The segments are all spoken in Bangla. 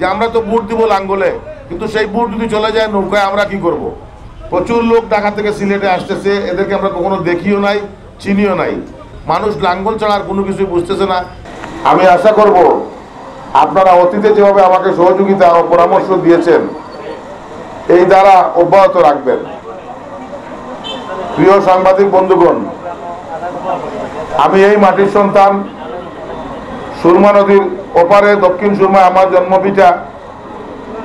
যে আমরা তো ভোট দিব লাঙ্গলে, কিন্তু সেই ভোট যদি চলে যায় নৌকায় আমরা কি করব। প্রচুর লোক ঢাকা থেকে সিলেটে আসতেছে, এদেরকে আমরা কখনো দেখিও নাই, চিনিও নাই। মানুষ লাঙ্গল ছাড়া আর কোনো কিছুই বুঝতেছে না। আমি আশা করব আপনারা অতীতে যেভাবে আমাকে সহযোগিতা ও পরামর্শ দিয়েছেন এই দ্বারা অব্যাহত রাখবেন। প্রিয় সাংবাদিক বন্ধুগণ, আমি এই মাটির সন্তান, সুরমা নদীর ওপারে দক্ষিণ সুরমায় আমার জন্মভিটা।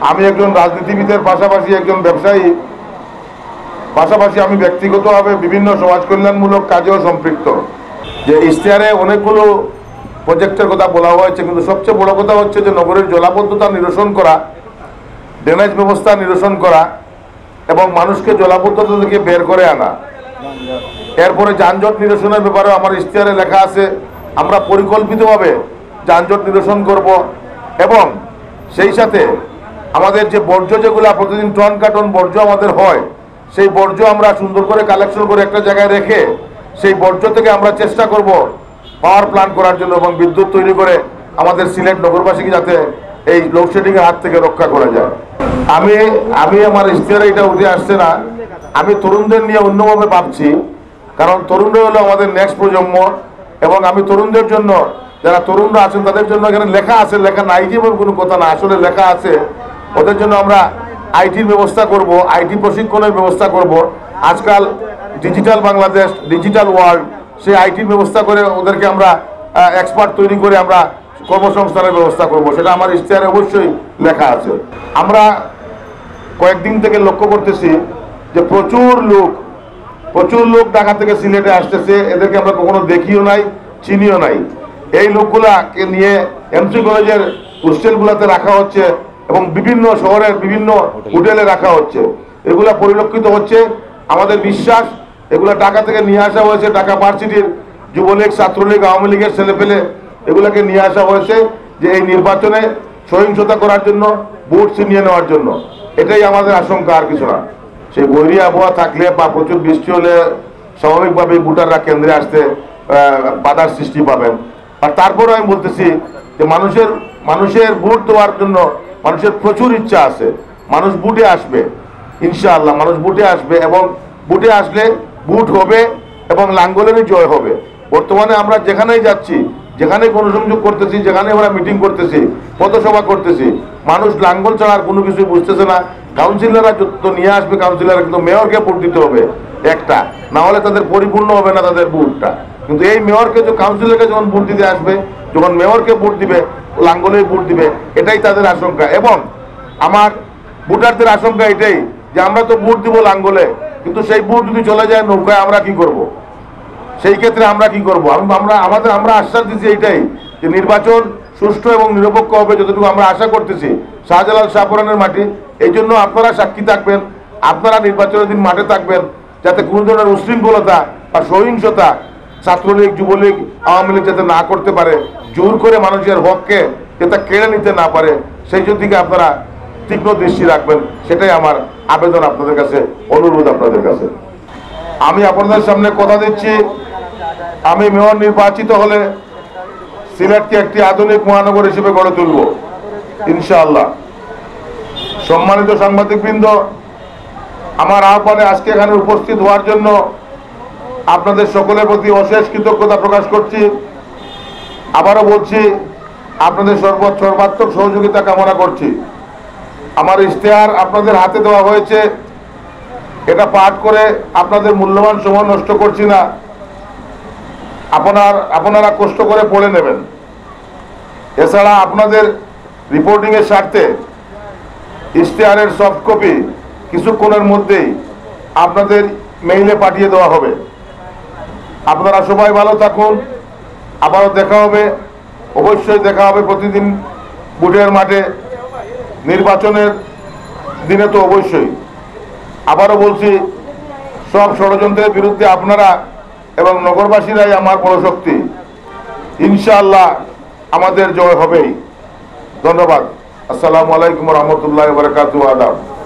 আমি একজন রাজনীতিবিদের পাশাপাশি একজন ব্যবসায়ী, পাশাপাশি আমি ব্যক্তিগতভাবে বিভিন্ন সমাজ কল্যাণমূলক কাজেও সম্পৃক্ত। যে ইশতেহারে অনেকগুলো প্রজেক্টের কথা বলা হয়েছে, কিন্তু সবচেয়ে বড় কথা হচ্ছে যে নগরের জলাবদ্ধতা নিরসন করা, ড্রেনেজ ব্যবস্থা নিরসন করা এবং মানুষকে জলাবদ্ধতা থেকে বের করে আনা। এরপরে যানজট নিরসনের ব্যাপারেও আমার ইশতেহারে লেখা আছে আমরা পরিকল্পিতভাবে যানজট নিরসন করব এবং সেই সাথে আমাদের যে বর্জ্য যেগুলো প্রতিদিন টন কাটন বর্জ্য আমাদের হয়, সেই বর্জ্য আমরা সুন্দর করে কালেকশন করে একটা জায়গায় রেখে সেই বর্জ্য থেকে আমরা চেষ্টা করব পাওয়ার প্ল্যান্ট করার জন্য এবং বিদ্যুৎ তৈরি করে আমাদের সিলেট নগরবাসীকে যাতে এই লোডশেডিংয়ের হাত থেকে রক্ষা করা যায়। আমি আমার ইশতেহারে এটা উঠে আসছে না, আমি তরুণদের নিয়ে অন্যভাবে ভাবছি, কারণ তরুণরা হলো আমাদের নেক্সট প্রজন্ম এবং আমি তরুণদের জন্য, যারা তরুণরা আছেন তাদের জন্য এখানে লেখা আছে, লেখা নাই যেমন কোনো কথা না, আসলে লেখা আছে ওদের জন্য আমরা আইটির ব্যবস্থা করব, আইটি প্রশিক্ষণের ব্যবস্থা করব। আজকাল ডিজিটাল বাংলাদেশ, ডিজিটাল ওয়ার্ল্ড, সেই আইটির ব্যবস্থা করে ওদেরকে আমরা এক্সপার্ট তৈরি করে আমরা কর্মসংস্থানের ব্যবস্থা করব, সেটা আমার ইশতেহারে অবশ্যই লেখা আছে। আমরা কয়েকদিন থেকে লক্ষ্য করতেছি যে প্রচুর লোক ঢাকা থেকে সিলেটে আসতেছে, এদেরকে আমরা কখনো দেখিও নাই, চিনিও নাই। এই লোকগুলাকে নিয়ে এমসি কলেজের হোস্টেলগুলোতে রাখা হচ্ছে এবং বিভিন্ন শহরের বিভিন্ন হোটেলে রাখা হচ্ছে। এগুলা পরিলক্ষিত হচ্ছে। আমাদের বিশ্বাস এগুলা ঢাকা থেকে নিয়ে আসা হয়েছে, ঢাকা ভার্সিটির যুবলীগ, ছাত্রলীগ, আওয়ামী লীগের ছেলেপেলে এগুলাকে নিয়ে আসা হয়েছে যে এই নির্বাচনে সহিংসতা করার জন্য, ভোট ছিনিয়ে নেওয়ার জন্য। এটাই আমাদের আশঙ্কা, আর কিছু না। সেই বৈরী আবহাওয়া থাকলে বা প্রচুর বৃষ্টি হলে স্বাভাবিকভাবে ভোটাররা কেন্দ্রে আসতে বাধার সৃষ্টি পাবেন। আর তারপরে আমি বলতেছি যে মানুষের ভোট দেওয়ার জন্য মানুষের প্রচুর ইচ্ছা আছে, মানুষ ভোটে আসবে ইনশাআল্লাহ, মানুষ ভোটে আসবে এবং ভোটে আসলে ভোট হবে এবং লাঙ্গলেরই জয় হবে। বর্তমানে আমরা যেখানেই যাচ্ছি, যেখানে গণসংযোগ করতেছি, যেখানে আমরা মিটিং করতেছি, পথসভা করতেছি, মানুষ লাঙ্গল ছাড়া আর কোনো কিছুই বুঝতেছে না। কাউন্সিলররা যত নিয়ে আসবে, কাউন্সিলর কিন্তু মেয়রকে ভোট দিতে হবে একটা, না হলে তাদের পরিপূর্ণ হবে না তাদের ভোটটা। কিন্তু এই মেয়রকে, কাউন্সিলরকে যখন ভোট দিতে আসবে, যখন মেয়রকে ভোট দিবে, লাঙ্গলে ভোট দিবে, এটাই তাদের আশঙ্কা। এবং আমার ভোটারদের আশঙ্কা এটাই যে আমরা তো ভোট দিব লাঙ্গলে, কিন্তু সেই ভোট যদি চলে যায় নৌকায় আমরা কি করব। সেই ক্ষেত্রে আমরা কি করব। আমরা আশ্বাস দিচ্ছি এইটাই যে নির্বাচন সুষ্ঠু এবং নিরপেক্ষ হবে, যতটুকু আমরা আশা করতেছি। শাহজালাল শাহপুরানের মাটি, এই জন্য আপনারা সাক্ষী থাকবেন, আপনারা নির্বাচনের দিন মাঠে থাকবেন, যাতে কোনো ধরনের উশৃঙ্খলতা বা সহিংসতা ছাত্রলীগ, যুবলীগ, আওয়ামী লীগ যাতে না করতে পারে, জোর করে মানুষের হককে যাতে কেড়ে নিতে না পারে, সেই দিকে আপনারা তীক্ষ্ণ দৃষ্টি রাখবেন। সেটাই আমার আবেদন আপনাদের কাছে, অনুরোধ আপনাদের কাছে। আমি আপনাদের সামনে কথা দিচ্ছি, আমি মেয়র নির্বাচিত হলে সিলেটকে একটি আধুনিক মহানগর হিসেবে গড়ে তুলব ইনশাআল্লাহ। সম্মানিত সাংবাদিকবৃন্দ, আমার আহ্বানে আজকে এখানে উপস্থিত হওয়ার জন্য আপনাদের সকলের প্রতি অশেষ কৃতজ্ঞতা প্রকাশ করছি। আবারও বলছি, আপনাদের সর্বাত্মক সহযোগিতা কামনা করছি। আমার ইশতেহার আপনাদের হাতে দেওয়া হয়েছে, এটা পাঠ করে আপনাদের মূল্যবান সময় নষ্ট করছি না, আপনারা কষ্ট করে পড়ে নেবেন। এছাড়া আপনাদের রিপোর্টিংয়ের স্বার্থে ইশতেহারের সফট কপি কিছুক্ষণের মধ্যেই আপনাদের মেইলে পাঠিয়ে দেওয়া হবে। আপনারা সবাই ভালো থাকুন, আবারও দেখা হবে, অবশ্যই দেখা হবে প্রতিদিন ভোটের মাঠে, নির্বাচনের দিনে তো অবশ্যই। আবারও বলছি, সব ষড়যন্ত্রের বিরুদ্ধে আপনারা এবং নগরবাসীরাই আমার বড় শক্তি। ইনশাআল্লাহ আমাদের জয় হবেই। ধন্যবাদ। আসসালামু আলাইকুম ওয়া রাহমাতুল্লাহি ওয়া বারাকাতুহু। আদাব।